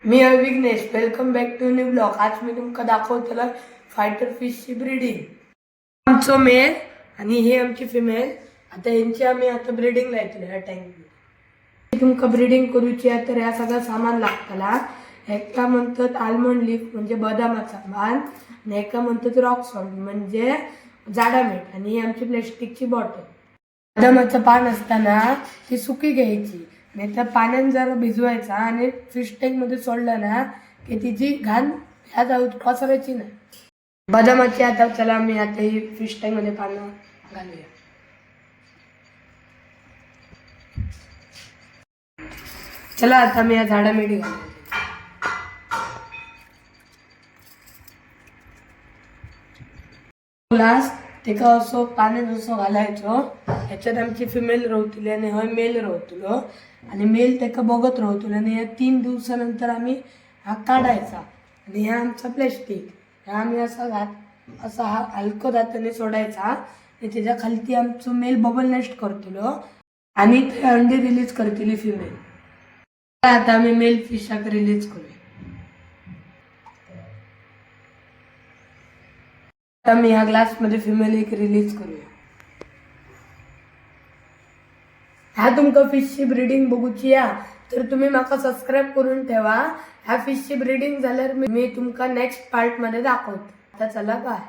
Me Vighnesh, welcome back to new blog. आज मी तुमका दाखवतला फायटर फिशची ब्रीडिंग. आमचं मेल आणि हे आमची फिमेल. आता यांची आम्ही आता ब्रीडिंग लायतलो ह्या टँक. तुमका ब्रीडिंग करूची आहे तर ह्या सगळं सामान लागतला. एका म्हणतात आल्मंड लीफ म्हणजे बदामाचा पान आणि एका म्हणतात रॉक सॉल्ट म्हणजे जाडा मीठ आणि ही आमची प्लॅस्टिकची बॉटल. बदामाचं पान असताना ती सुकी घ्यायची नाही तर पाण्यात जरा भिजवायचा आणि फिश टँकमध्ये सोडलं ना की तिची घाण ह्या जाऊ पसरायची नाही. बदामाची आता चला आम्ही आता ही फिश टँकमध्ये पानं घालूया. चला आता मी या झाडा मीठ घालूया. ग्लास तेका असो पाण्यात असो घालायचो. ह्याच्यात आमची फिमेल रवतली आणि हय मेल रवतलो आणि मेल तेका बघत रवतलो आणि या 3 दिवसानंतर आम्ही हा काढायचा आणि हा आमचा प्लॅस्टिक हा आम्ही असा हा हलको हाताने सोडायचा आणि त्याच्या खालती आमचं मेल बबल नेस्ट करतलो आणि ते अंडी रिलीज करतली फिमेल. आता आम्ही मेल फिशाक रिलीज करूया. मी ह्या ग्लासमध्ये फिमेल एक रिलीज करूया. ह्या तुमका फिशची ब्रीडिंग बघूची या तर तुम्ही माका सबस्क्राईब करून ठेवा. ह्या फिशची ब्रीडिंग झाल्यावर मी तुमका नेक्स्ट पार्ट मध्ये दाखवतो. आता चला बाय.